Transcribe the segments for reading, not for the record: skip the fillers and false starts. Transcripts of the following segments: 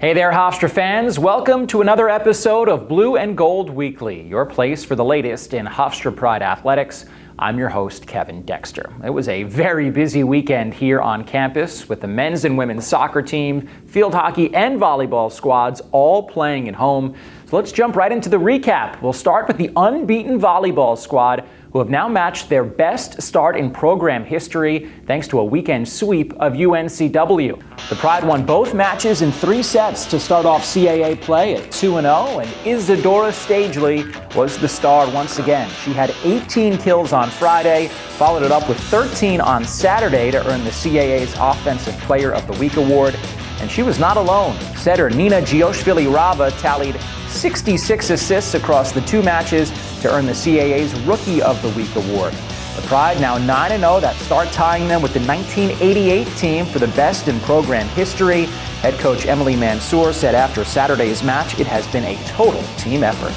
Hey there, Hofstra fans. Welcome to another episode of Blue and Gold Weekly, your place for the latest in Hofstra Pride athletics. I'm your host, Kevin Dexter. It was a very busy weekend here on campus with the men's and women's soccer team, field hockey, and volleyball squads all playing at home. So let's jump right into the recap. We'll start with the unbeaten volleyball squad, who have now matched their best start in program history thanks to a weekend sweep of UNCW. The Pride won both matches in 3 sets to start off CAA play at 2-0, and Isadora Stagely was the star once again. She had 18 kills on Friday, followed it up with 13 on Saturday to earn the CAA's Offensive Player of the Week award. And she was not alone. Setter Nina Gioshvili-Rava tallied 66 assists across the 2 matches to earn the CAA's Rookie of the Week award. The Pride now 9-0, that start tying them with the 1988 team for the best in program history. Head coach Emily Mansour said after Saturday's match, it has been a total team effort.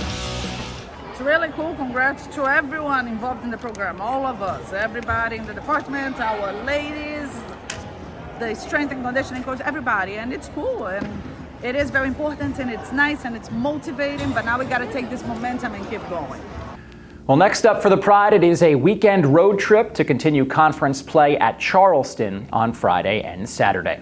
It's really cool. Congrats to everyone involved in the program, all of us, everybody in the department, our ladies, the strength and conditioning coach, everybody, and it's cool, and it is very important, and it's nice, and it's motivating, but now we got to take this momentum and keep going. Well, next up for the Pride, it is a weekend road trip to continue conference play at Charleston on Friday and Saturday.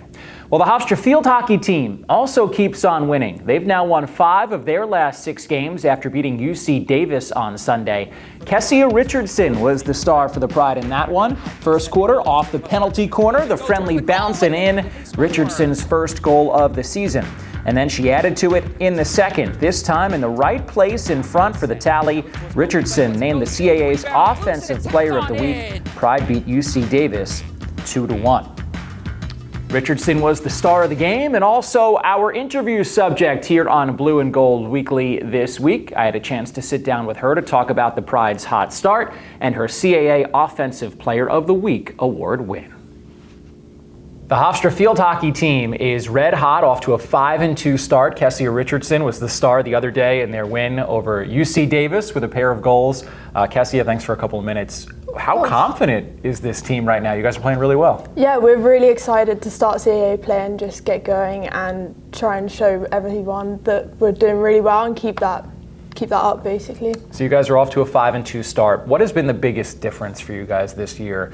Well, the Hofstra field hockey team also keeps on winning. They've now won 5 of their last 6 games after beating UC Davis on Sunday. Kesia Richardson was the star for the Pride in that one. First quarter, off the penalty corner, the friendly bouncing in, Richardson's first goal of the season. And then she added to it in the second, this time in the right place in front for the tally. Richardson named the CAA's Offensive Player of the Week. Pride beat UC Davis 2-1. Richardson was the star of the game and also our interview subject here on Blue and Gold Weekly this week. I had a chance to sit down with her to talk about the Pride's hot start and her CAA Offensive Player of the Week award win. The Hofstra field hockey team is red hot, off to a 5-2 start. Kesia Richardson was the star the other day in their win over UC Davis with a pair of goals. Kesia, thanks for a couple of minutes. How confident is this team right now? You guys are playing really well. Yeah, we're really excited to start CAA play and just get going and try and show everyone that we're doing really well and keep that up, basically. So you guys are off to a 5-2 start. What has been the biggest difference for you guys this year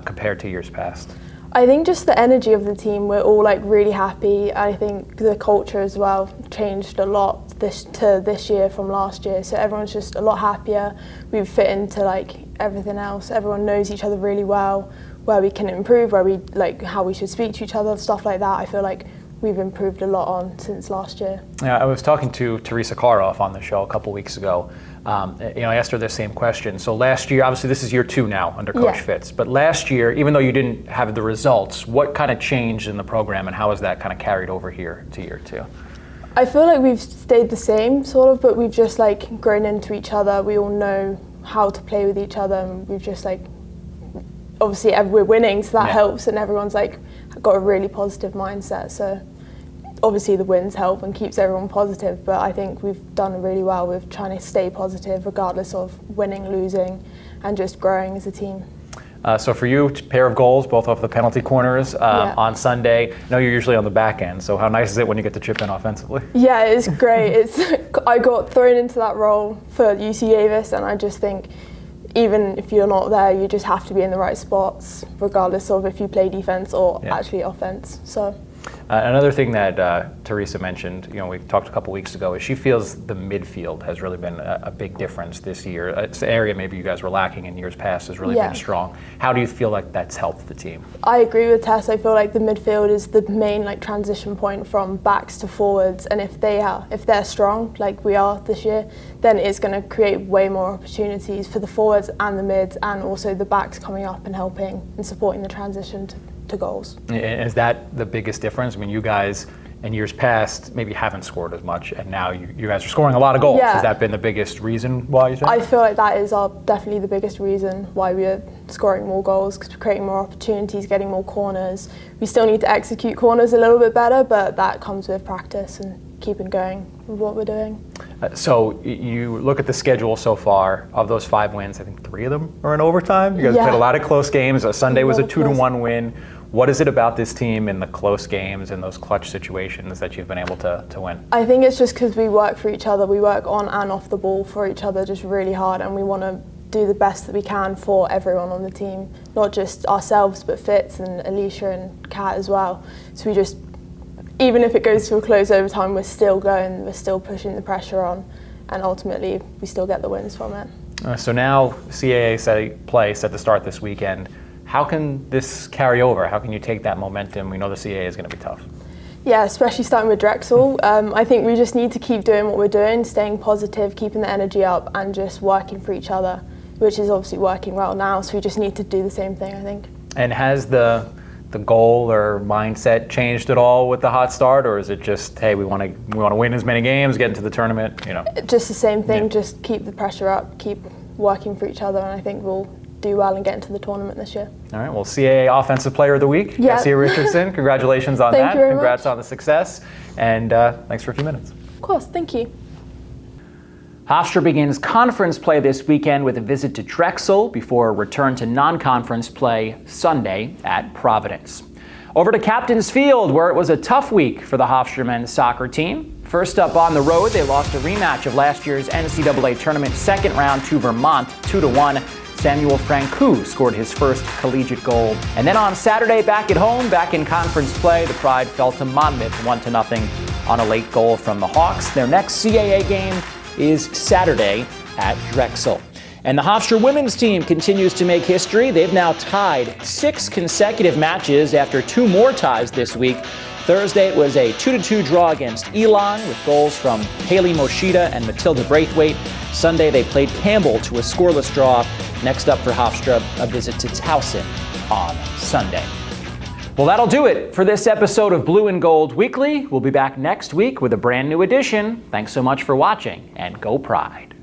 compared to years past? I think just the energy of the team, we're all really happy. I think the culture as well changed a lot this year from last year. So everyone's just a lot happier. We've fit into everything else. Everyone knows each other really well, where we can improve, where we how we should speak to each other, stuff like that. I feel like we've improved a lot on since last year. Yeah, I was talking to Teresa Karoff on the show a couple weeks ago. I asked her the same question. So last year, obviously this is year 2 now under Coach Fitz, but last year, even though you didn't have the results, what kind of changed in the program and how has that kind of carried over here to year 2? I feel like we've stayed the same sort of, but we've just grown into each other. We all know how to play with each other, and we've just obviously we're winning, so that helps, and everyone's got a really positive mindset. So obviously the wins help and keeps everyone positive, but I think we've done really well with trying to stay positive regardless of winning, losing, and just growing as a team. So for you, pair of goals, both off the penalty corners on Sunday. I know you're usually on the back end, so how nice is it when you get to chip in offensively? Yeah, it's great. I got thrown into that role for UC Davis, and I just think even if you're not there, you just have to be in the right spots, regardless of if you play defense or actually offense. So. Another thing that Teresa mentioned, we talked a couple weeks ago, is she feels the midfield has really been a big difference this year. It's the area maybe you guys were lacking in years past has really been strong. How do you feel like that's helped the team? I agree with Tess. I feel like the midfield is the main transition point from backs to forwards, and if they're strong like we are this year, then it's going to create way more opportunities for the forwards and the mids, and also the backs coming up and helping and supporting the transition to goals. Is that the biggest difference? I mean, you guys in years past maybe haven't scored as much, and now you guys are scoring a lot of goals. Has that been the biggest reason why you think? I feel like that is definitely the biggest reason why we're scoring more goals, creating more opportunities, getting more corners. We still need to execute corners a little bit better, but that comes with practice and keeping going with what we're doing. So you look at the schedule so far. Of those 5 wins, I think 3 of them are in overtime. You guys played a lot of close games. Sunday was a 2-1 win. What is it about this team in the close games and those clutch situations that you've been able to win? I think it's just because we work for each other. We work on and off the ball for each other just really hard, and we want to do the best that we can for everyone on the team, not just ourselves, but Fitz and Alicia and Kat as well. So we just, even if it goes to a close overtime, we're still going, we're still pushing the pressure on, and ultimately we still get the wins from it. So now CAA play set to start this weekend. How can this carry over? How can you take that momentum? We know the CAA is going to be tough. Yeah, especially starting with Drexel. I think we just need to keep doing what we're doing, staying positive, keeping the energy up, and just working for each other, which is obviously working well now. So we just need to do the same thing, I think. And has the goal or mindset changed at all with the hot start, or is it just, hey, we want to win as many games, get into the tournament, you know? Just the same thing. Yeah. Just keep the pressure up, keep working for each other, and I think we'll do well and get into the tournament this year. All right, well, CAA Offensive Player of the Week, Yeah. Kesia Richardson. Congratulations on Thank that. you very Congrats much. on the success, and thanks for a few minutes. Of course, thank you. Hofstra begins conference play this weekend with a visit to Drexel before a return to non-conference play Sunday at Providence. Over to Captain's Field, where it was a tough week for the Hofstra men's soccer team. First up on the road, they lost a rematch of last year's NCAA tournament second round to Vermont, 2-1. Samuel Francoux scored his first collegiate goal. And then on Saturday, back at home, back in conference play, the Pride fell to Monmouth 1-0 on a late goal from the Hawks. Their next CAA game is Saturday at Drexel. And the Hofstra women's team continues to make history. They've now tied 6 consecutive matches after 2 more ties this week. Thursday it was a 2-2 draw against Elon with goals from Haley Moshida and Matilda Braithwaite. Sunday they played Campbell to a scoreless draw. Next up for Hofstra, a visit to Towson on Sunday. Well, that'll do it for this episode of Blue and Gold Weekly. We'll be back next week with a brand new edition. Thanks so much for watching, and go Pride.